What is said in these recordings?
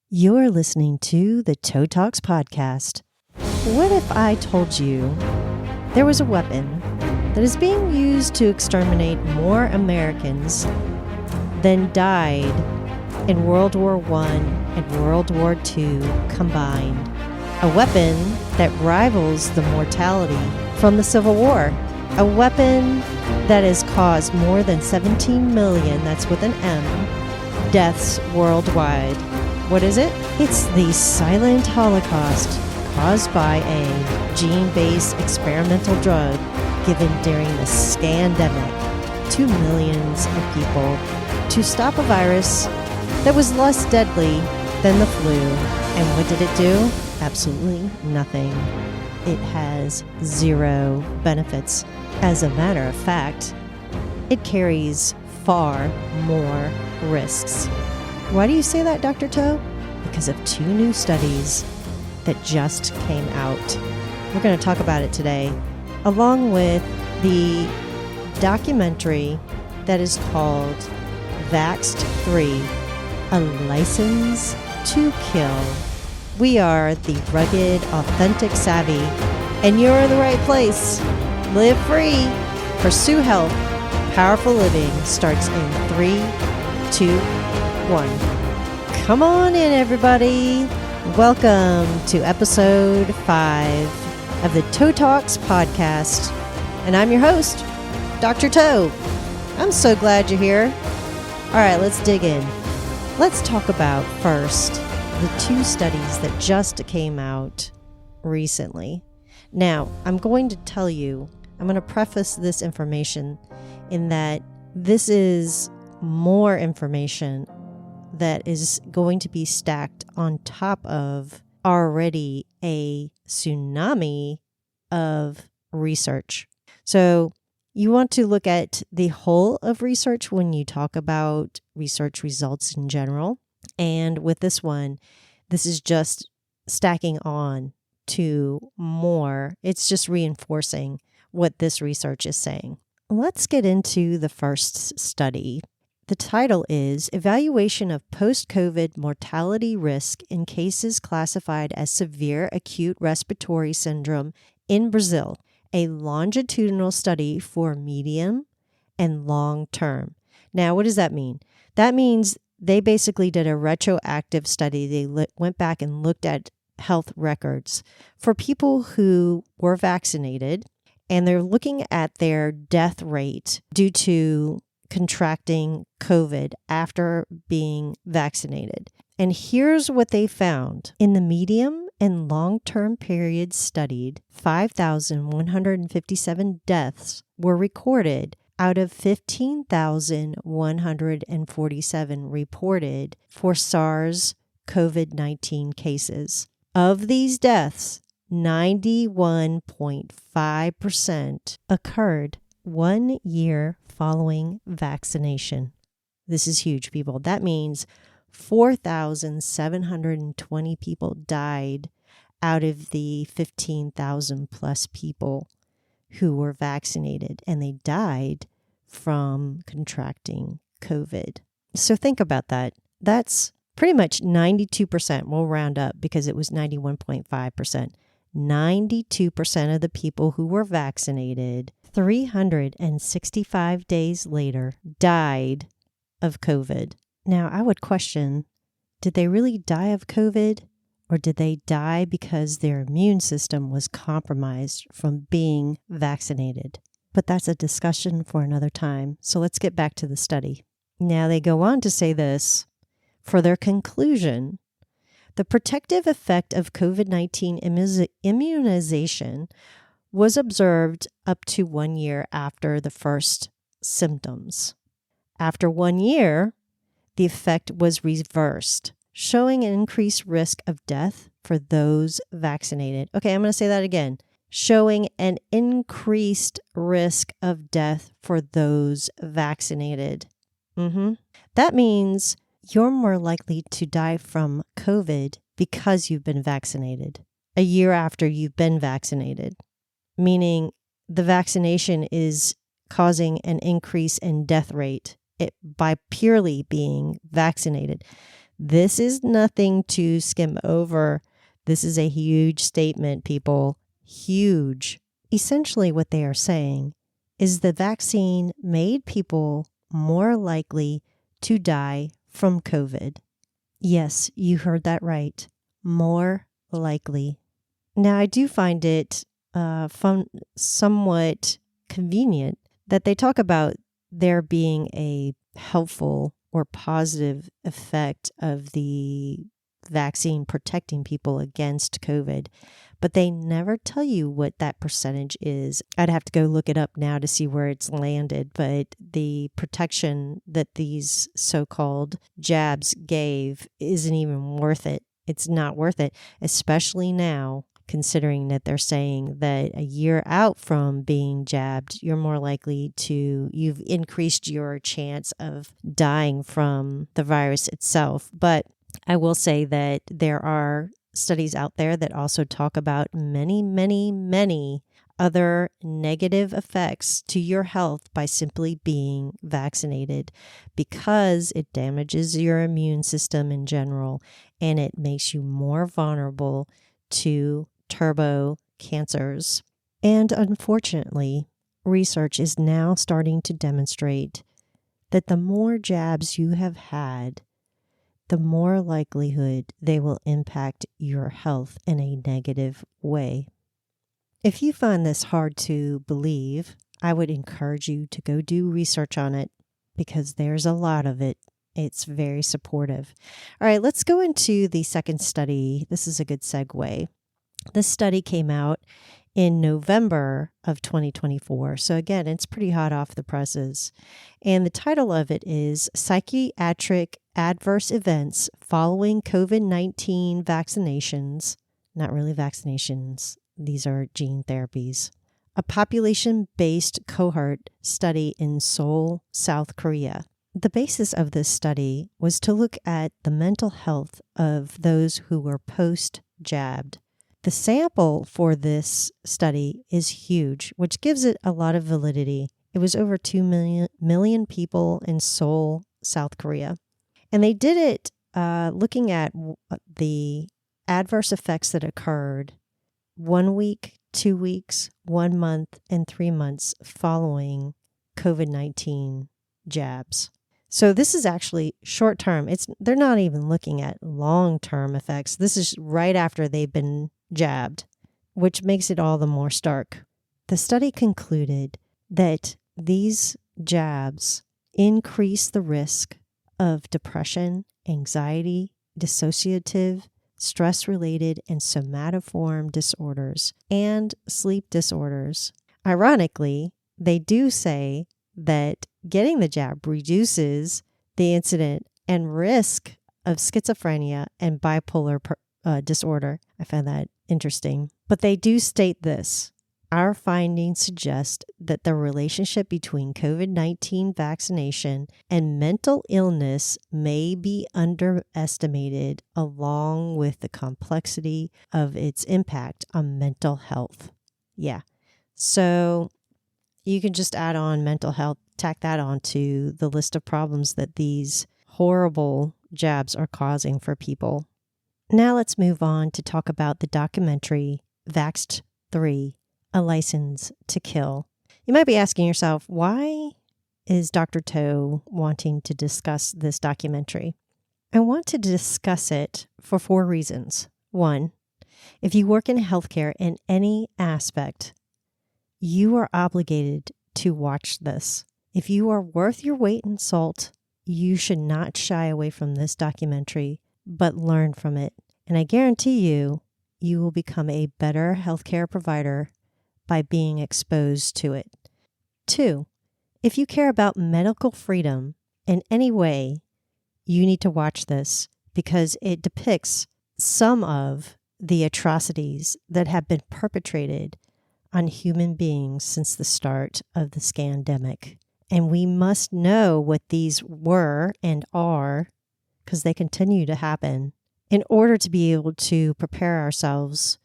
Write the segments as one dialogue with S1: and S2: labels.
S1: You're listening to the Toe Talks podcast. What if I told you there was a weapon that is being used to exterminate more Americans than died in World War I and World War II combined? A weapon that rivals the mortality from the Civil War. A weapon that has caused more than 17 million, that's with an M, deaths worldwide. What is it? It's the Silent Holocaust caused by a gene-based experimental drug given during the scandemic to millions of people to stop a virus that was less deadly than the flu. And what did it do? Absolutely nothing. It has zero benefits. As a matter of fact, it carries far more risks. Why do you say that, Dr. Toe? Because of two new studies that just came out. We're going to talk about it today, along with the documentary that is called Vaxxed 3, A License to Kill. We are the rugged, authentic savvy, and you're in the right place. Live free. Pursue health. Powerful living starts in 3, 2, 1. Come on in, everybody. Welcome to episode 5 of the Toe Talks podcast. And I'm your host, Dr. Toe. I'm so glad you're here. All right, let's dig in. Let's talk about first the two studies that just came out recently. Now, I'm going to tell you, I'm going to preface this information in that this is more information that is going to be stacked on top of already a tsunami of research. So you want to look at the whole of research when you talk about research results in general. And with this one, this is just stacking on to more. It's just reinforcing what this research is saying. Let's get into the first study. The title is Evaluation of Post-COVID Mortality Risk in Cases Classified as Severe Acute Respiratory Syndrome in Brazil, a longitudinal study for medium and long term. Now, what does that mean? That means they basically did a retroactive study. They went back and looked at health records for people who were vaccinated, and they're looking at their death rate due to contracting COVID after being vaccinated. And here's what they found. In the medium and long-term periods studied, 5,157 deaths were recorded out of 15,147 reported for SARS-CoV-19 cases. Of these deaths, 91.5% occurred 1 year following vaccination. This is huge, people. That means 4,720 people died out of the 15,000 plus people who were vaccinated, and they died from contracting COVID. So think about that. That's pretty much 92%. We'll round up because it was 91.5%. 92% of the people who were vaccinated 365 days later died of COVID. Now, I would question, did they really die of COVID, or did they die because their immune system was compromised from being vaccinated? But that's a discussion for another time. So let's get back to the study. Now, they go on to say this. For their conclusion, the protective effect of COVID-19 immunization was observed up to 1 year after the first symptoms. After 1 year, the effect was reversed, showing an increased risk of death for those vaccinated. Okay, I'm going to say that again. Showing an increased risk of death for those vaccinated. That means you're more likely to die from COVID because you've been vaccinated a year after you've been vaccinated, meaning the vaccination is causing an increase in death rate by purely being vaccinated. This is nothing to skim over. This is a huge statement, people. Huge. Essentially, what they are saying is the vaccine made people more likely to die from COVID. Yes, you heard that right. More likely. Now, I do find it somewhat convenient that they talk about there being a helpful or positive effect of the vaccine protecting people against COVID, but they never tell you what that percentage is. I'd have to go look it up now to see where it's landed, but the protection that these so-called jabs gave isn't even worth it. It's not worth it, especially now, considering that they're saying that a year out from being jabbed, you've increased your chance of dying from the virus itself. But I will say that there are studies out there that also talk about many, many, many other negative effects to your health by simply being vaccinated, because it damages your immune system in general and it makes you more vulnerable to turbo cancers. And unfortunately, research is now starting to demonstrate that the more jabs you have had, the more likelihood they will impact your health in a negative way. If you find this hard to believe, I would encourage you to go do research on it, because there's a lot of it. It's very supportive. All right, let's go into the second study. This is a good segue. This study came out in November of 2024. So again, it's pretty hot off the presses. And the title of it is Psychiatric Adverse Events Following COVID-19 Vaccinations. Not really vaccinations. These are gene therapies. A population-based cohort study in Seoul, South Korea. The basis of this study was to look at the mental health of those who were post-jabbed. The sample for this study is huge, which gives it a lot of validity. It was over 2 million people in Seoul, South Korea. And they did it looking at the adverse effects that occurred 1 week, 2 weeks, 1 month, and 3 months following COVID-19 jabs. So this is actually short term. They're not even looking at long-term effects. This is right after they've been jabbed, which makes it all the more stark. The study concluded that these jabs increase the risk of depression, anxiety, dissociative, stress-related, and somatoform disorders, and sleep disorders. Ironically, they do say that getting the jab reduces the incident and risk of schizophrenia and bipolar disorder. I found that interesting. But they do state this: our findings suggest that the relationship between COVID-19 vaccination and mental illness may be underestimated, along with the complexity of its impact on mental health. Yeah. So you can just add on mental health, tack that onto the list of problems that these horrible jabs are causing for people. Now let's move on to talk about the documentary Vaxxed 3, A License to Kill. You might be asking yourself, why is Dr. Toe wanting to discuss this documentary? I want to discuss it for 4 reasons. 1, if you work in healthcare in any aspect, you are obligated to watch this. If you are worth your weight in salt, you should not shy away from this documentary, but learn from it. And I guarantee you, you will become a better healthcare provider by being exposed to it. 2, if you care about medical freedom in any way, you need to watch this, because it depicts some of the atrocities that have been perpetrated on human beings since the start of the scandemic. And we must know what these were and are, because they continue to happen, in order to be able to prepare ourselves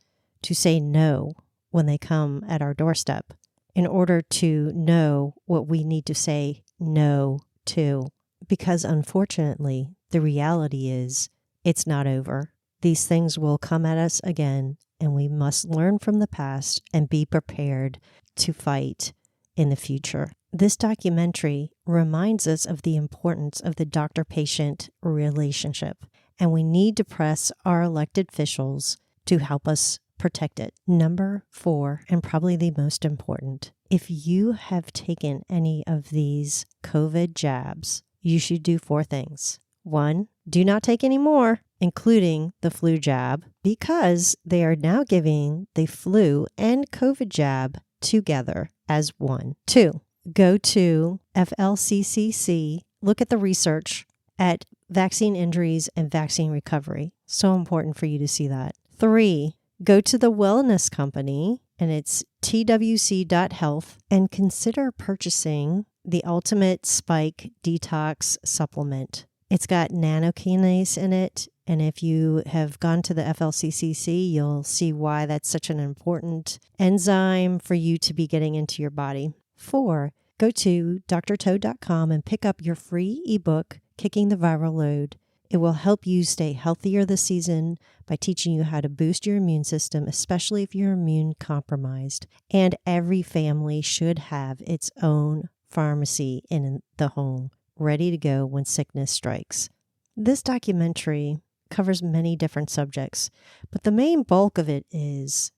S1: to say no when they come at our doorstep, in order to know what we need to say no to. Because unfortunately, The reality is, it's not over. These things will come at us again, and we must learn from the past and be prepared to fight in the future. This documentary reminds us of the importance of the doctor-patient relationship, and we need to press our elected officials to help us protect it. Number 4, and probably the most important, if you have taken any of these COVID jabs, you should do 4 things. 1, do not take any more, including the flu jab, because they are now giving the flu and COVID jab together as one. 2, go to FLCCC, look at the research at vaccine injuries and vaccine recovery. So important for you to see that. 3, go to the wellness company, and it's twc.health, and consider purchasing the Ultimate Spike Detox Supplement. It's got nanokinase in it, and if you have gone to the FLCCC, you'll see why that's such an important enzyme for you to be getting into your body. 4, go to drtoad.com and pick up your free ebook, Kicking the Viral Load. It will help you stay healthier this season by teaching you how to boost your immune system, especially if you're immune compromised. And every family should have its own pharmacy in the home, ready to go when sickness strikes. This documentary covers many different subjects, but the main bulk of it is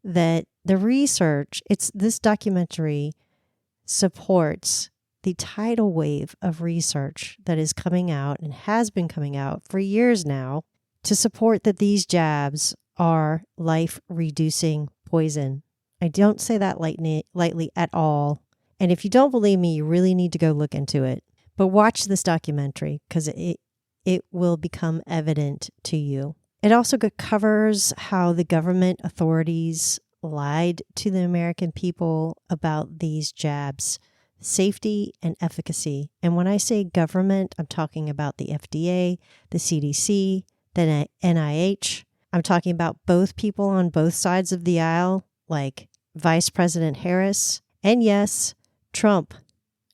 S1: that the research, this documentary supports the tidal wave of research that is coming out and has been coming out for years now to support that these jabs are life-reducing poison. I don't say that lightly at all. And if you don't believe me, you really need to go look into it. But watch this documentary because it will become evident to you. It also covers how the government authorities lied to the American people about these jabs, safety and efficacy. And when I say government, I'm talking about the FDA, the CDC, the NIH. I'm talking about both people on both sides of the aisle, like Vice President Harris, and yes, Trump.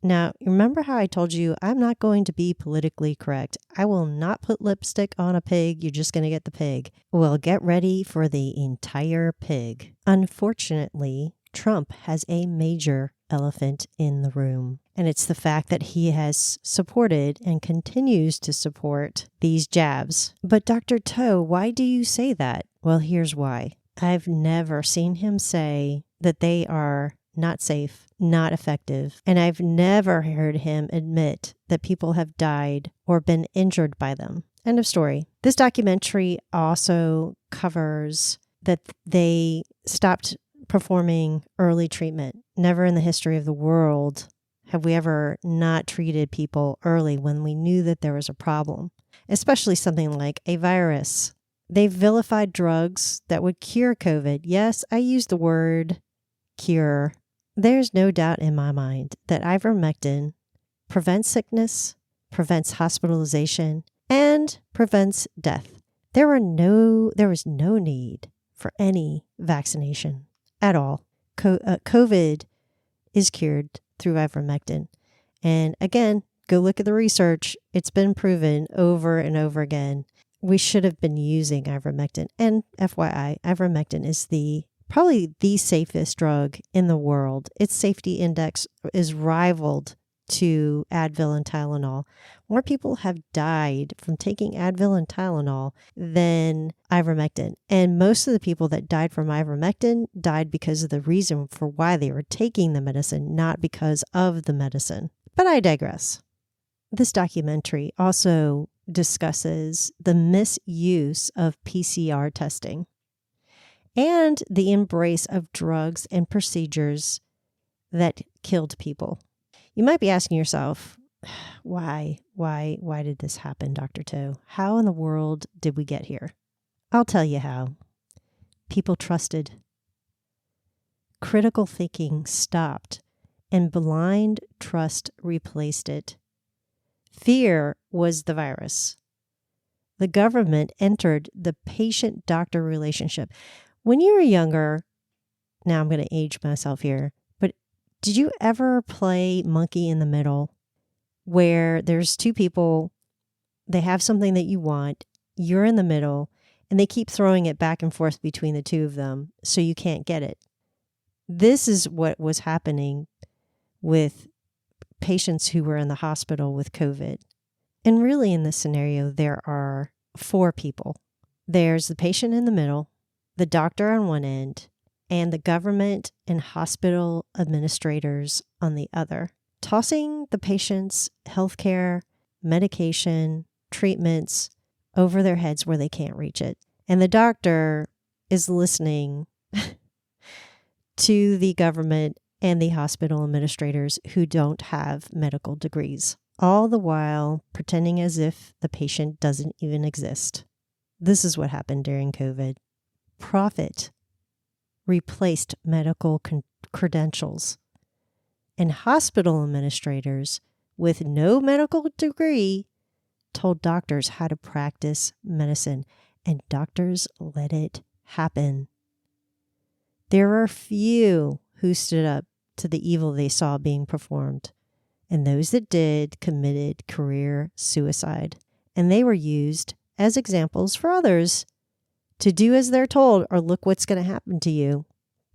S1: Now, remember how I told you I'm not going to be politically correct. I will not put lipstick on a pig. You're just going to get the pig. Well, get ready for the entire pig. Unfortunately, Trump has a major elephant in the room, and it's the fact that he has supported and continues to support these jabs. But Dr. Toe, why do you say that? Well, here's why. I've never seen him say that they are not safe, not effective, and I've never heard him admit that people have died or been injured by them. End of story. This documentary also covers that they stopped performing early treatment. Never in the history of the world have we ever not treated people early when we knew that there was a problem, especially something like a virus. They vilified drugs that would cure COVID. Yes, I use the word cure. There's no doubt in my mind that ivermectin prevents sickness, prevents hospitalization, and prevents death. There was no need for any vaccination at all. COVID is cured through ivermectin. And again, go look at the research. It's been proven over and over again. We should have been using ivermectin. And FYI, ivermectin is probably the safest drug in the world. Its safety index is rivaled to Advil and Tylenol. More people have died from taking Advil and Tylenol than ivermectin. And most of the people that died from ivermectin died because of the reason for why they were taking the medicine, not because of the medicine. But I digress. This documentary also discusses the misuse of PCR testing and the embrace of drugs and procedures that killed people. You might be asking yourself, why did this happen, Dr. Toe? How in the world did we get here? I'll tell you how. People trusted. Critical thinking stopped, and blind trust replaced it. Fear was the virus. The government entered the patient-doctor relationship. When you were younger, now I'm going to age myself here, but did you ever play Monkey in the Middle, where there's two people They have something that you want. You're in the middle, and they keep throwing it back and forth between the two of them, so you can't get it. This is what was happening with patients who were in the hospital with COVID. And really, in this scenario, there are 4 people. There's the patient in the middle, the doctor on one end, and the government and hospital administrators on the other, tossing the patient's healthcare, medication, treatments over their heads where they can't reach it. And the doctor is listening to the government and the hospital administrators who don't have medical degrees, all the while pretending as if the patient doesn't even exist. This is what happened during COVID. Profit replaced medical credentials, and hospital administrators with no medical degree told doctors how to practice medicine, and doctors let it happen. There are few who stood up to the evil they saw being performed, and those that did committed career suicide, and they were used as examples for others to do as they're told, or look what's going to happen to you.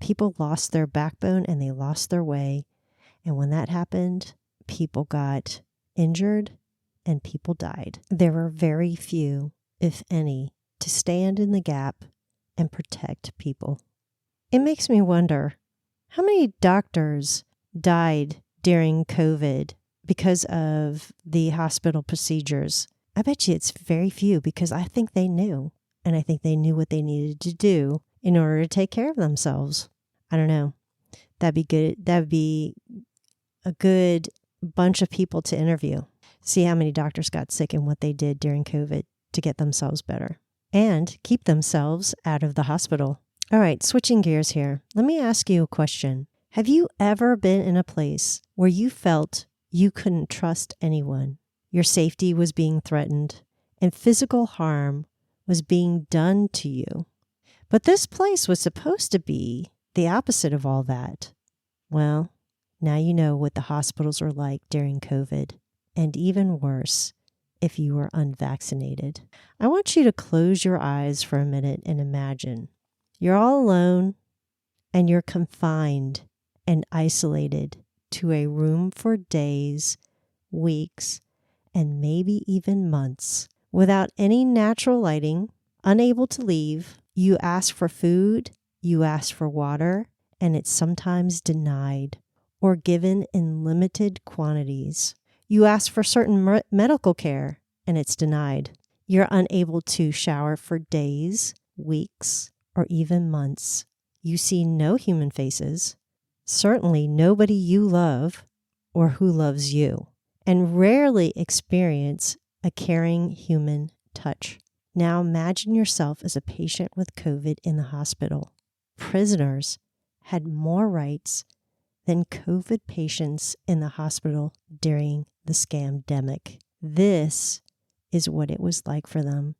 S1: People lost their backbone and they lost their way, and when that happened, people got injured and people died. There were very few, if any, to stand in the gap and protect people. It makes me wonder, how many doctors died during COVID because of the hospital procedures? I bet you it's very few, because I think they knew, and I think they knew what they needed to do in order to take care of themselves. I don't know. That'd be good. That'd be a good bunch of people to interview. See how many doctors got sick and what they did during COVID to get themselves better and keep themselves out of the hospital. All right, switching gears here. Let me ask you a question. Have you ever been in a place where you felt you couldn't trust anyone? Your safety was being threatened and physical harm was being done to you. But this place was supposed to be the opposite of all that. Well, now you know what the hospitals are like during COVID, and even worse if you were unvaccinated. I want you to close your eyes for a minute and imagine you're all alone and you're confined and isolated to a room for days, weeks, and maybe even months without any natural lighting, unable to leave. You ask for food, you ask for water, and it's sometimes denied or given in limited quantities. You ask for certain medical care, and it's denied. You're unable to shower for days, weeks, or even months. You see no human faces, certainly nobody you love or who loves you, and rarely experience a caring human touch. Now imagine yourself as a patient with COVID in the hospital. Prisoners had more rights than COVID patients in the hospital during the scamdemic. This is what it was like for them,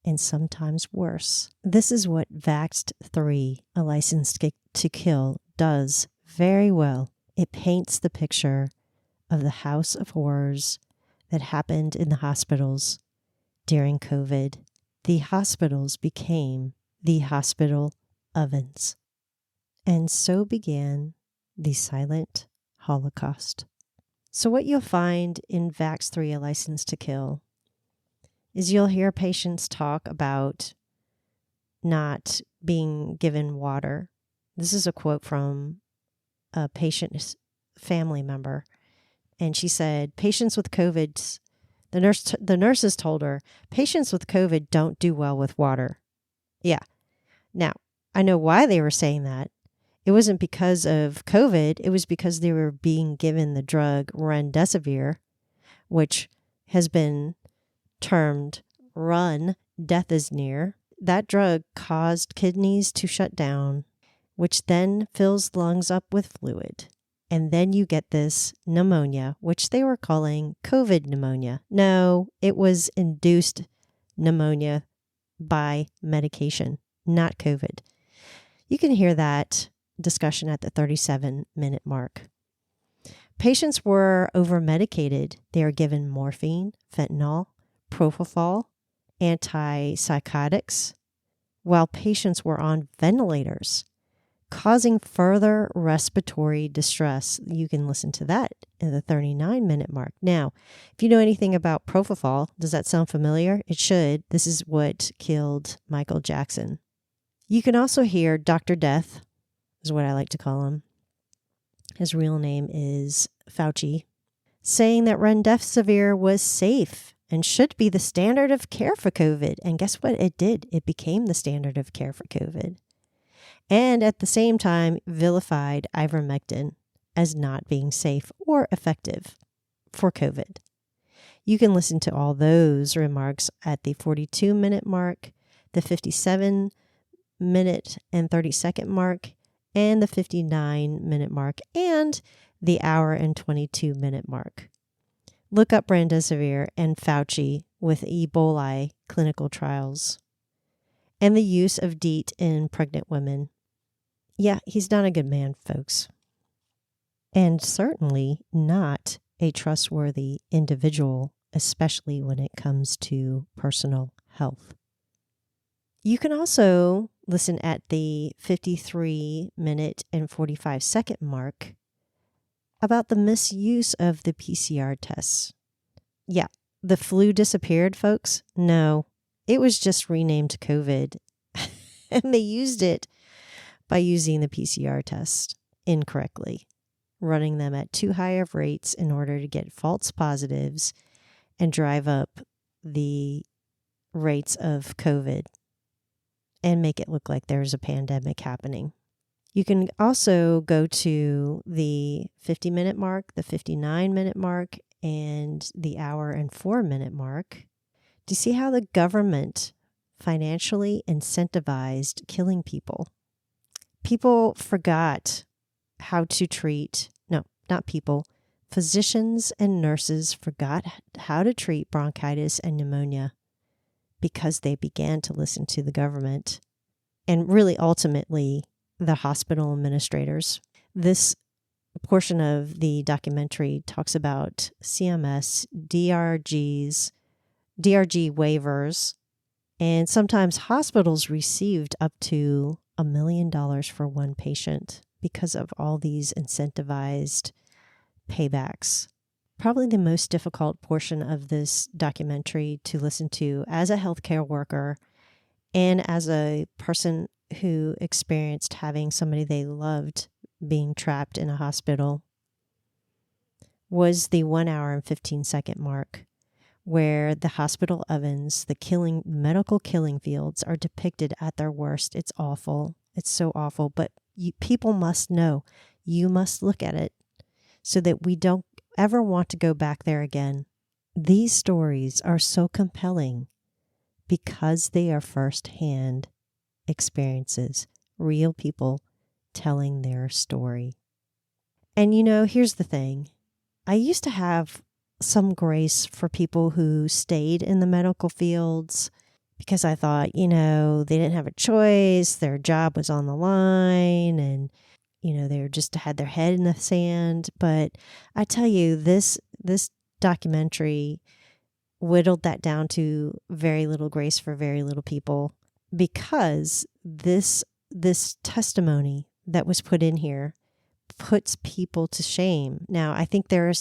S1: and sometimes worse. This is what Vaxxed 3, A License to Kill, does very well. It paints the picture of the house of horrors that happened in the hospitals during COVID. The hospitals became the hospital ovens. And so began the Silent Holocaust. So what you'll find in Vaxxed 3, A License to Kill, is you'll hear patients talk about not being given water. This is a quote from a patient's family member. And she said, patients with COVID, the nurses told her, patients with COVID don't do well with water. Yeah. Now, I know why they were saying that. It wasn't because of COVID. It was because they were being given the drug remdesivir, which has been termed run, death is near. That drug caused kidneys to shut down, which then fills lungs up with fluid. And then you get this pneumonia, which they were calling COVID pneumonia. No, it was induced pneumonia by medication, not COVID. You can hear that discussion at the 37-minute mark. Patients were over-medicated. They are given morphine, fentanyl, propofol, antipsychotics, while patients were on ventilators, causing further respiratory distress. You can listen to that in the 39-minute mark. Now, if you know anything about propofol, does that sound familiar? It should. This is what killed Michael Jackson. You can also hear Dr. Death, is what I like to call him. His real name is Fauci, saying that remdesivir was safe and should be the standard of care for COVID. And guess what it did? It became the standard of care for COVID. And at the same time, vilified ivermectin as not being safe or effective for COVID. You can listen to all those remarks at the 42-minute mark, the 57-minute and 30-second mark, and the 59-minute mark, and the hour and 22-minute mark. Look up remdesivir and Fauci with Ebola clinical trials and the use of DEET in pregnant women. Yeah, he's not a good man, folks. And certainly not a trustworthy individual, especially when it comes to personal health. You can also listen at the 53-minute and 45-second mark about the misuse of the PCR tests. Yeah, the flu disappeared, folks. No, it was just renamed COVID. And they used it by using the PCR test incorrectly, running them at too high of rates in order to get false positives and drive up the rates of COVID and make it look like there's a pandemic happening. You can also go to the 50-minute mark, the 59-minute mark, and the hour and 4-minute mark to see how the government financially incentivized killing people. People forgot how to treat, physicians and nurses forgot how to treat bronchitis and pneumonia because they began to listen to the government and really ultimately the hospital administrators. This portion of the documentary talks about CMS, DRG waivers, and sometimes hospitals received up to $1 million for one patient because of all these incentivized paybacks. Probably the most difficult portion of this documentary to listen to as a healthcare worker and as a person who experienced having somebody they loved being trapped in a hospital was the 1 hour and 15-second mark, where the hospital ovens, the medical killing fields are depicted at their worst. It's awful. It's so awful. But people must know. You must look at it so that we don't ever want to go back there again. These stories are so compelling because they are firsthand experiences, real people telling their story. And here's the thing. I used to have some grace for people who stayed in the medical fields because I thought, they didn't have a choice. Their job was on the line and, they were just had their head in the sand. But I tell you, this documentary whittled that down to very little grace for very little people, because this testimony that was put in here puts people to shame. Now, I think there were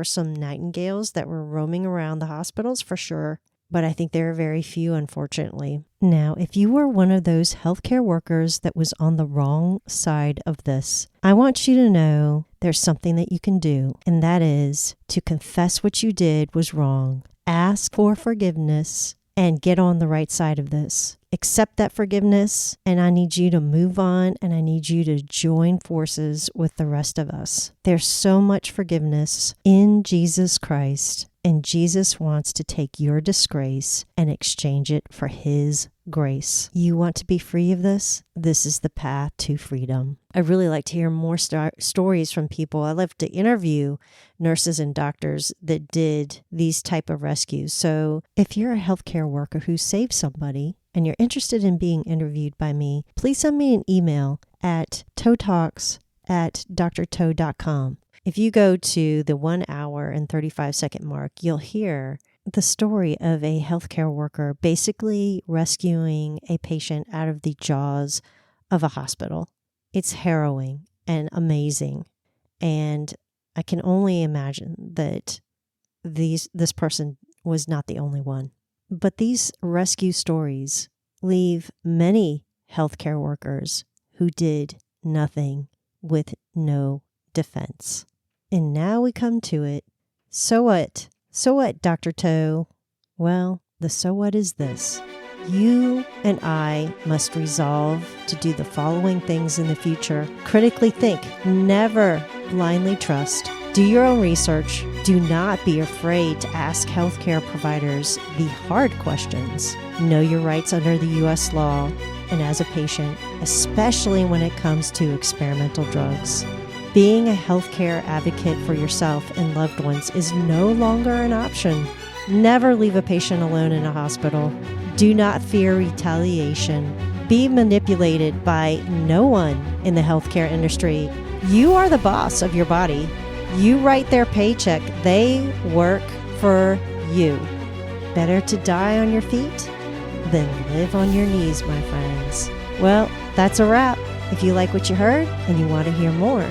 S1: some nightingales that were roaming around the hospitals for sure, but I think there are very few, unfortunately. Now, if you were one of those healthcare workers that was on the wrong side of this, I want you to know there's something that you can do, and that is to confess what you did was wrong, ask for forgiveness, and get on the right side of this. Accept that forgiveness, and I need you to move on, and I need you to join forces with the rest of us. There's so much forgiveness in Jesus Christ, and Jesus wants to take your disgrace and exchange it for His grace. You want to be free of this? This is the path to freedom. I really like to hear more stories from people. I love to interview nurses and doctors that did these type of rescues. So if you're a healthcare worker who saved somebody and you're interested in being interviewed by me, please send me an email at toetalks@drtoe.com. If you go to the 1 hour and 35-second mark, you'll hear the story of a healthcare worker basically rescuing a patient out of the jaws of a hospital. It's harrowing and amazing. And I can only imagine that this person was not the only one. But these rescue stories leave many healthcare workers who did nothing with no defense. And now we come to it. So what? So what, Dr. Toe? Well, the so what is this. You and I must resolve to do the following things in the future. Critically think, never blindly trust. Do your own research. Do not be afraid to ask healthcare providers the hard questions. Know your rights under the U.S. law and as a patient, especially when it comes to experimental drugs. Being a healthcare advocate for yourself and loved ones is no longer an option. Never leave a patient alone in a hospital. Do not fear retaliation. Be manipulated by no one in the healthcare industry. You are the boss of your body. You write their paycheck. They work for you. Better to die on your feet than live on your knees, my friends. Well, that's a wrap. If you like what you heard and you want to hear more,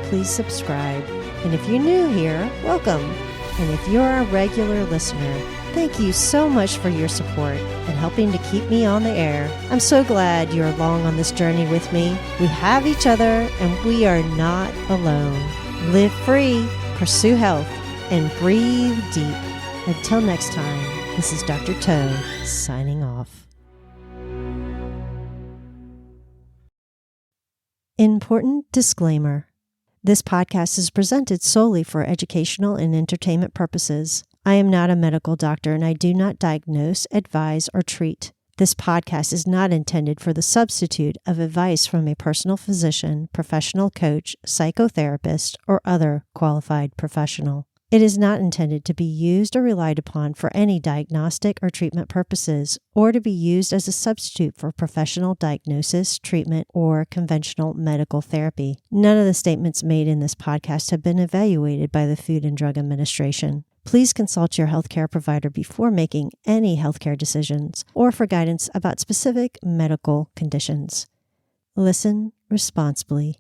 S1: please subscribe. And if you're new here, welcome. And if you're a regular listener, thank you so much for your support and helping to keep me on the air. I'm so glad you're along on this journey with me. We have each other and we are not alone. Live free, pursue health, and breathe deep. Until next time, this is Dr. Toe signing off. Important disclaimer. This podcast is presented solely for educational and entertainment purposes. I am not a medical doctor and I do not diagnose, advise, or treat. This podcast is not intended for the substitute of advice from a personal physician, professional coach, psychotherapist, or other qualified professional. It is not intended to be used or relied upon for any diagnostic or treatment purposes, or to be used as a substitute for professional diagnosis, treatment, or conventional medical therapy. None of the statements made in this podcast have been evaluated by the Food and Drug Administration. Please consult your healthcare provider before making any healthcare decisions or for guidance about specific medical conditions. Listen responsibly.